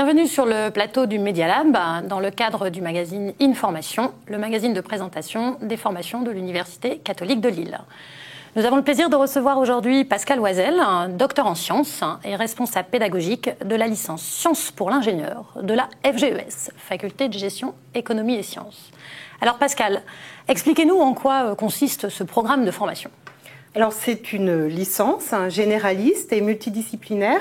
Bienvenue sur le plateau du Media Lab, dans le cadre du magazine Information, le magazine de présentation des formations de l'Université catholique de Lille. Nous avons le plaisir de recevoir aujourd'hui Pascal Oisel, docteur en sciences et responsable pédagogique de la licence Sciences pour l'ingénieur de la FGES, Faculté de gestion, économie et sciences. Alors Pascal, expliquez-nous en quoi consiste ce programme de formation. Alors c'est une licence généraliste et multidisciplinaire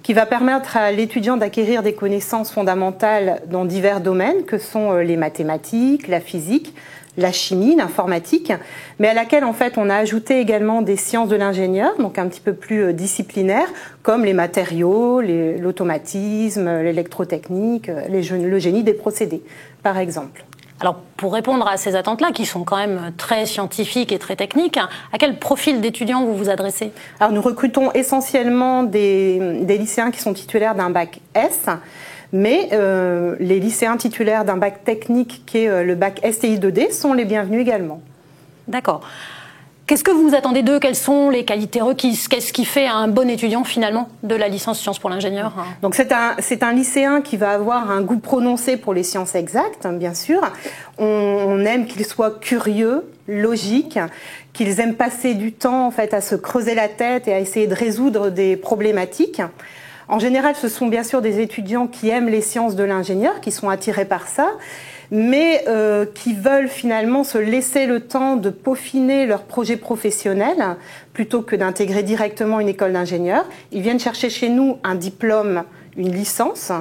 qui va permettre à l'étudiant d'acquérir des connaissances fondamentales dans divers domaines que sont les mathématiques, la physique, la chimie, l'informatique, mais à laquelle en fait on a ajouté également des sciences de l'ingénieur, donc un petit peu plus disciplinaires, comme les matériaux, l'automatisme, l'électrotechnique, le génie des procédés, par exemple. Alors, pour répondre à ces attentes-là, qui sont quand même très scientifiques et très techniques, à quel profil d'étudiants vous vous adressez? Alors, nous recrutons essentiellement des lycéens qui sont titulaires d'un bac S, mais les lycéens titulaires d'un bac technique qui est le bac STI 2D sont les bienvenus également. D'accord. Qu'est-ce que vous attendez d'eux? Quelles sont les qualités requises? Qu'est-ce qui fait un bon étudiant finalement de la licence Sciences pour l'ingénieur? Donc c'est un lycéen qui va avoir un goût prononcé pour les sciences exactes, bien sûr. On aime qu'ils soient curieux, logiques, qu'ils aiment passer du temps en fait à se creuser la tête et à essayer de résoudre des problématiques. En général, ce sont bien sûr des étudiants qui aiment les sciences de l'ingénieur, qui sont attirés par ça, mais qui veulent finalement se laisser le temps de peaufiner leur projet professionnel plutôt que d'intégrer directement une école d'ingénieur. Ils viennent chercher chez nous un diplôme, une licence,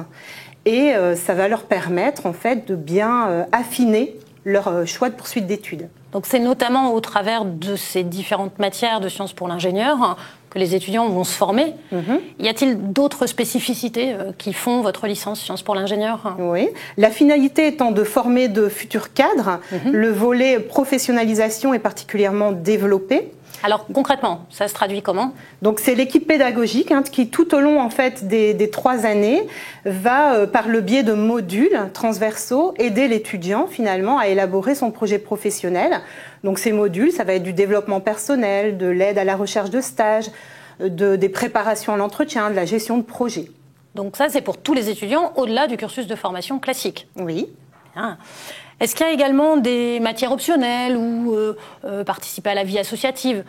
et ça va leur permettre en fait de bien affiner leur choix de poursuite d'études. Donc c'est notamment au travers de ces différentes matières de sciences pour l'ingénieur que les étudiants vont se former. Y a-t-il d'autres spécificités qui font votre licence Sciences pour l'ingénieur? Oui, la finalité étant de former de futurs cadres, le volet professionnalisation est particulièrement développé. Alors concrètement, ça se traduit comment? Donc c'est l'équipe pédagogique qui tout au long en fait des 3 années va par le biais de modules transversaux aider l'étudiant finalement à élaborer son projet professionnel. Donc ces modules, ça va être du développement personnel, de l'aide à la recherche de stages, des préparations à l'entretien, de la gestion de projet. Donc ça c'est pour tous les étudiants au-delà du cursus de formation classique? Oui. Bien. Est-ce qu'il y a également des matières optionnelles ou participer à la vie associative?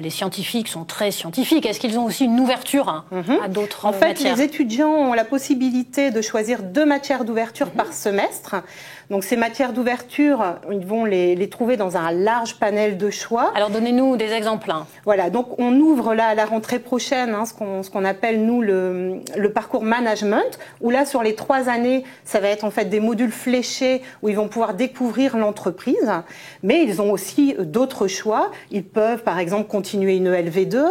Les scientifiques sont très scientifiques. Est-ce qu'ils ont aussi une ouverture à d'autres matières? En fait, les étudiants ont la possibilité de choisir 2 matières d'ouverture par semestre. Donc ces matières d'ouverture, ils vont les trouver dans un large panel de choix. Alors donnez-nous des exemples. Voilà, donc on ouvre là à la rentrée prochaine ce qu'on appelle nous le parcours management, où là sur les 3 années, ça va être en fait des modules fléchés où ils vont pouvoir découvrir l'entreprise, mais ils ont aussi d'autres choix. Ils peuvent par exemple continuer une ELV2,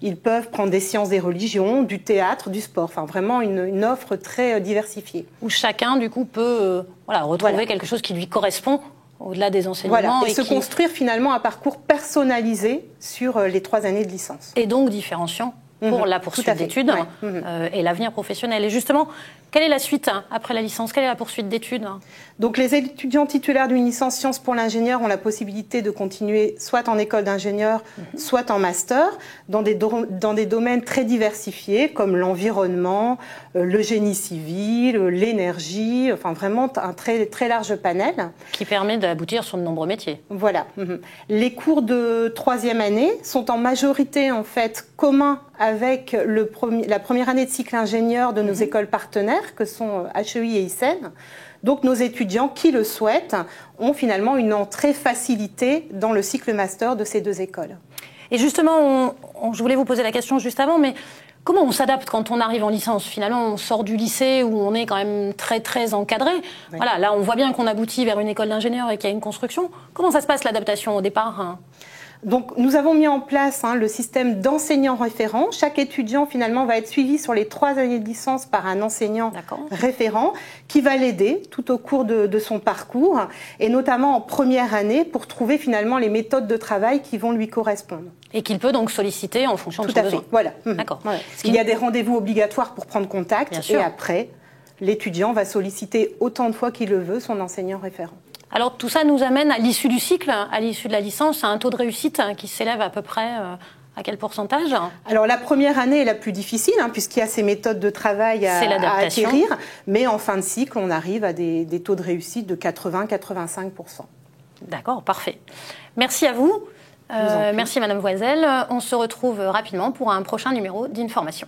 ils peuvent prendre des sciences des religions, du théâtre, du sport, enfin vraiment une offre très diversifiée. Où chacun du coup peut retrouver quelque chose qui lui correspond au-delà des enseignements. Et se construire finalement un parcours personnalisé sur les 3 années de licence. Et donc différenciant pour la poursuite d'études et l'avenir professionnel. Et justement, quelle est la suite après la licence? Quelle est la poursuite d'études? Donc les étudiants titulaires d'une licence Sciences pour l'ingénieur ont la possibilité de continuer soit en école d'ingénieur, soit en master, dans des domaines très diversifiés comme l'environnement, le génie civil, l'énergie, enfin vraiment un très, très large panel. Qui permet d'aboutir sur de nombreux métiers. Voilà. Les cours de 3e année sont en majorité en fait communs avec la première année de cycle ingénieur de nos écoles partenaires que sont HEI et ICEN. Donc nos étudiants qui le souhaitent ont finalement une entrée facilitée dans le cycle master de ces 2 écoles. Et justement, je voulais vous poser la question juste avant, mais comment on s'adapte quand on arrive en licence? Finalement, on sort du lycée où on est quand même très très encadré. Oui. Voilà, là on voit bien qu'on aboutit vers une école d'ingénieur et qu'il y a une construction. Comment ça se passe l'adaptation au départ? Donc, nous avons mis en place le système d'enseignants référents. Chaque étudiant, finalement, va être suivi sur les 3 années de licence par un enseignant référent qui va l'aider tout au cours de son parcours et notamment en première année pour trouver finalement les méthodes de travail qui vont lui correspondre. Et qu'il peut donc solliciter en fonction de son besoin. Voilà. D'accord. Voilà. Il y a des rendez-vous obligatoires pour prendre contact et après, l'étudiant va solliciter autant de fois qu'il le veut son enseignant référent. Alors tout ça nous amène à l'issue du cycle, à l'issue de la licence, à un taux de réussite qui s'élève à peu près À quel pourcentage? Alors la première année est la plus difficile, puisqu'il y a ces méthodes de travail à acquérir, mais en fin de cycle, on arrive à des taux de réussite de 80-85%. D'accord, parfait. Merci à vous. Merci Madame Voiselle. On se retrouve rapidement pour un prochain numéro d'Information.